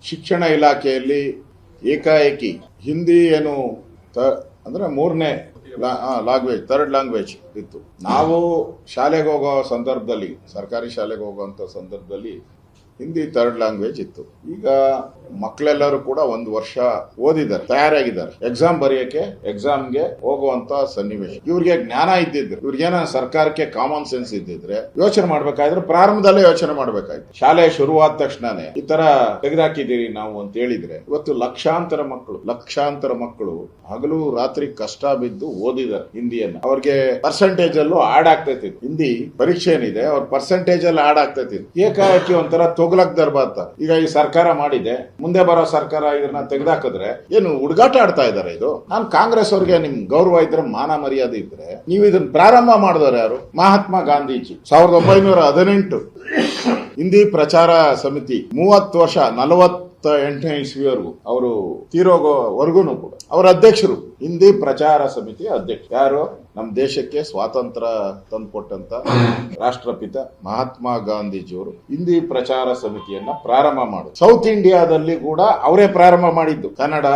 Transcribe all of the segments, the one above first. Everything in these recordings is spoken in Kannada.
ಶಿಕ್ಷಣ ಇಲಾಖೆಯಲ್ಲಿ ಏಕಾಏಕಿ ಹಿಂದಿ ಏನು ಅಂದ್ರೆ ಮೂರನೇ ಲ್ಯಾಂಗ್ವೇಜ್, ಥರ್ಡ್ ಲ್ಯಾಂಗ್ವೇಜ್ ಇತ್ತು. ನಾವು ಶಾಲೆಗೆ ಹೋಗೋ ಸಂದರ್ಭದಲ್ಲಿ, ಸರ್ಕಾರಿ ಶಾಲೆಗೆ ಹೋಗುವಂತ ಸಂದರ್ಭದಲ್ಲಿ ಹಿಂದಿ ಥರ್ಡ್ ಲ್ಯಾಂಗ್ವೇಜ್ ಇತ್ತು. ಈಗ ಮಕ್ಕಳೆಲ್ಲರೂ ಕೂಡ ಒಂದು ವರ್ಷ ಓದಿದ್ದಾರೆ, ತಯಾರಾಗಿದ್ದಾರೆ, ಎಕ್ಸಾಮ್ ಬರೆಯಕ್ಕೆ, ಎಕ್ಸಾಮ್ಗೆ ಹೋಗುವಂತ ಸನ್ನಿವೇಶ. ಇವ್ರಿಗೆ ಜ್ಞಾನ ಇದ್ದಿದ್ರೆ, ಇವ್ರಿಗೇನ ಸರ್ಕಾರಕ್ಕೆ ಕಾಮನ್ ಸೆನ್ಸ್ ಇದ್ದಿದ್ರೆ ಯೋಚನೆ ಮಾಡ್ಬೇಕಾದ್ರೆ ಪ್ರಾರಂಭದಲ್ಲೇ ಯೋಚನೆ ಮಾಡ್ಬೇಕಾಯ್ತು. ಶಾಲೆ ಶುರುವಾದ ತಕ್ಷಣನೇ ಈ ತರ ತೆಗೆದಾಕಿದ್ದೀರಿ ನಾವು ಅಂತ ಹೇಳಿದ್ರೆ ಇವತ್ತು ಲಕ್ಷಾಂತರ ಮಕ್ಕಳು ಹಗಲು ರಾತ್ರಿ ಕಷ್ಟ ಬಿದ್ದು ಓದಿದ್ದಾರೆ ಹಿಂದಿಯನ್ನ. ಅವ್ರಿಗೆ ಪರ್ಸೆಂಟೇಜ್ ಅಲ್ಲೂ ಆಡ್ ಆಗ್ತೈತಿ. ಹಿಂದಿ ಪರೀಕ್ಷೆ ಏನಿದೆ ಅವ್ರ ಪರ್ಸೆಂಟೇಜ್ ಅಲ್ಲಿ ಆಡ್ ಆಗ್ತೈತಿ. ಏಕಾಏಕಿ ಒಂಥರ ತೊಗಲಕ್ ದರ್ಬಾತ ಈಗ ಈ ಸರ್ಕಾರ ಮಾಡಿದೆ, ಮುಂದೆ ಬರೋ ಸರ್ಕಾರ ಇದನ್ನ ತೆಗೆದಾಕಿದ್ರೆ ಏನು ಹುಡುಗಾಟ ಆಡ್ತಾ ಇದಾರೆ? ಇದು ನಾನು ಕಾಂಗ್ರೆಸ್ ಅವ್ರಿಗೆ ನಿಮ್ ಗೌರವ ಇದ್ರೆ, ಮಾನ ಮರ್ಯಾದೆ ಇದ್ರೆ ನೀವು ಇದನ್ನ ಪ್ರಾರಂಭ ಮಾಡಿದವರು ಯಾರು? ಮಹಾತ್ಮ ಗಾಂಧೀಜಿ 1918 ಹಿಂದಿ ಪ್ರಚಾರ ಸಮಿತಿ 30 ವರ್ಷ 48ನೇ ಇಸ್ವಿವರೆಗೂ ಅವರು ತೀರೋಗೋವರೆಗೂ ಕೂಡ ಅವರ ಅಧ್ಯಕ್ಷರು. ಹಿಂದಿ ಪ್ರಚಾರ ಸಮಿತಿ ಅಧ್ಯಕ್ಷ ಯಾರು? ನಮ್ಮ ದೇಶಕ್ಕೆ ಸ್ವಾತಂತ್ರ್ಯ ತಂದುಕೊಟ್ಟಂತ ರಾಷ್ಟ್ರಪಿತ ಮಹಾತ್ಮ ಗಾಂಧೀಜಿಯವರು ಹಿಂದಿ ಪ್ರಚಾರ ಸಮಿತಿಯನ್ನ ಪ್ರಾರಂಭ ಮಾಡಿದ್ರು. ಸೌತ್ ಇಂಡಿಯಾದಲ್ಲಿ ಕೂಡ ಅವರೇ ಪ್ರಾರಂಭ ಮಾಡಿದ್ದು. ಕನ್ನಡ,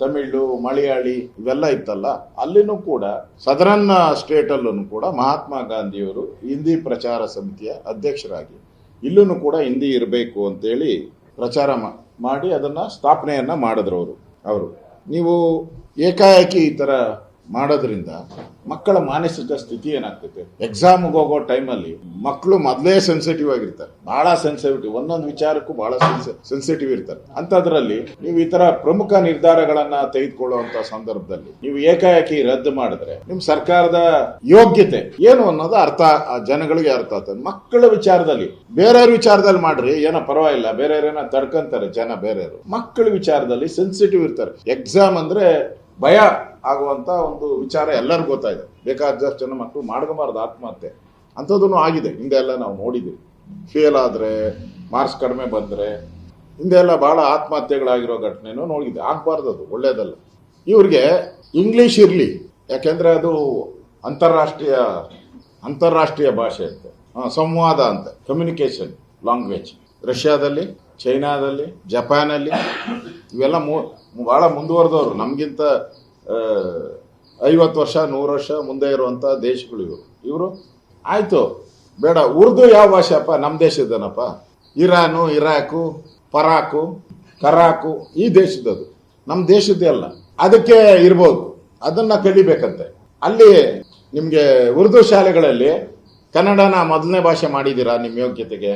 ತಮಿಳು, ಮಲಯಾಳಿ ಇವೆಲ್ಲ ಇತ್ತಲ್ಲ, ಅಲ್ಲಿನೂ ಕೂಡ ಸದರನ್ ಸ್ಟೇಟ್ ಅಲ್ಲೂ ಕೂಡ ಮಹಾತ್ಮ ಗಾಂಧಿಯವರು ಹಿಂದಿ ಪ್ರಚಾರ ಸಮಿತಿಯ ಅಧ್ಯಕ್ಷರಾಗಿ ಇಲ್ಲೂ ಕೂಡ ಹಿಂದಿ ಇರಬೇಕು ಅಂತೇಳಿ ಪ್ರಚಾರ ಮಾಡಿ ಅದನ್ನ ಸ್ಥಾಪನೆಯನ್ನ ಮಾಡಿದ್ರು ಅವರು. ನೀವು ಏಕಾಏಕಿ ಈ ತರ ಮಾಡೋದ್ರಿಂದ ಮಕ್ಕಳ ಮಾನಸಿಕ ಸ್ಥಿತಿ ಏನಾಗ್ತೈತೆ? ಎಕ್ಸಾಮ್ಗೆ ಹೋಗೋ ಟೈಮಲ್ಲಿ ಮಕ್ಕಳು ಮೊದಲೇ ಸೆನ್ಸಿಟಿವ್ ಆಗಿರ್ತಾರೆ, ಬಹಳ ಸೆನ್ಸಿಟಿವ್, ಒಂದೊಂದು ವಿಚಾರಕ್ಕೂ ಬಹಳ ಸೆನ್ಸಿಟಿವ್ ಇರ್ತಾರೆ. ಅಂತದ್ರಲ್ಲಿ ನೀವು ಈ ತರ ಪ್ರಮುಖ ನಿರ್ಧಾರಗಳನ್ನ ತೆಗೆದುಕೊಳ್ಳುವಂತ ಸಂದರ್ಭದಲ್ಲಿ ನೀವು ಏಕಾಏಕಿ ರದ್ದು ಮಾಡಿದ್ರೆ ನಿಮ್ ಸರ್ಕಾರದ ಯೋಗ್ಯತೆ ಏನು ಅನ್ನೋದು ಜನಗಳಿಗೆ ಅರ್ಥ ಆಗ್ತದೆ. ಮಕ್ಕಳ ವಿಚಾರದಲ್ಲಿ, ಬೇರೆಯವ್ರ ವಿಚಾರದಲ್ಲಿ ಮಾಡ್ರಿ ಏನೋ ಪರವಾಗಿಲ್ಲ, ಬೇರೆಯವ್ರೇನ ತಡ್ಕಂತಾರೆ ಜನ, ಬೇರೆಯವರು ಮಕ್ಕಳ ವಿಚಾರದಲ್ಲಿ ಸೆನ್ಸಿಟಿವ್ ಇರ್ತಾರೆ. ಎಕ್ಸಾಮ್ ಅಂದ್ರೆ ಭಯ ಆಗುವಂತ ಒಂದು ವಿಚಾರ ಎಲ್ಲರಿಗೂ ಗೊತ್ತಾಯಿದೆ. ಬೇಕಾದಷ್ಟು ಜನ ಮಕ್ಕಳು ಮಾಡ್ಕೋಬಾರ್ದು ಆತ್ಮಹತ್ಯೆ ಅಂಥದ್ದೂ ಆಗಿದೆ. ಹಿಂದೆ ಎಲ್ಲ ನಾವು ನೋಡಿದ್ದೀವಿ. ಫೇಲ್ ಆದ್ರೆ, ಮಾರ್ಕ್ಸ್ ಕಡಿಮೆ ಬಂದ್ರೆ ಹಿಂದೆ ಎಲ್ಲ ಬಹಳ ಆತ್ಮಹತ್ಯೆಗಳಾಗಿರೋ ಘಟನೆನೂ ನೋಡಿದ್ದೆ. ಆಗ್ಬಾರ್ದು, ಅದು ಒಳ್ಳೇದಲ್ಲ. ಇವ್ರಿಗೆ ಇಂಗ್ಲಿಷ್ ಇರಲಿ, ಯಾಕೆಂದ್ರೆ ಅದು ಅಂತಾರಾಷ್ಟ್ರೀಯ ಭಾಷೆ ಅಂತೆ, ಸಂವಾದ ಅಂತ, ಕಮ್ಯುನಿಕೇಶನ್ ಲ್ಯಾಂಗ್ವೇಜ್. ರಷ್ಯಾದಲ್ಲಿ, ಚೈನಾದಲ್ಲಿ, ಜಪಾನಲ್ಲಿ ಇವೆಲ್ಲ ಬಹಳ ಮುಂದುವರೆದವರು. ನಮ್ಗಿಂತ 50 ವರ್ಷ 100 ವರ್ಷ ಮುಂದೆ ಇರುವಂತ ದೇಶಗಳು ಇವರು. ಆಯ್ತು ಬೇಡ, ಉರ್ದು ಯಾವ ಭಾಷೆಪ್ಪ? ನಮ್ಮ ದೇಶದನಪ್ಪ. ಇರಾನು, ಇರಾಕು, ಪರಾಕು, ಕರಾಕು ಈ ದೇಶದದು, ನಮ್ಮ ದೇಶದ್ದೇ ಅಲ್ಲ. ಅದಕ್ಕೆ ಇರ್ಬೋದು, ಅದನ್ನ ಕಲಿಬೇಕಂತೆ. ಅಲ್ಲಿ ನಿಮ್ಗೆ ಉರ್ದು ಶಾಲೆಗಳಲ್ಲಿ ಕನ್ನಡನ ಮೊದಲನೇ ಭಾಷೆ ಮಾಡಿದ್ದೀರಾ ನಿಮ್ಮ ಯೋಗ್ಯತೆಗೆ?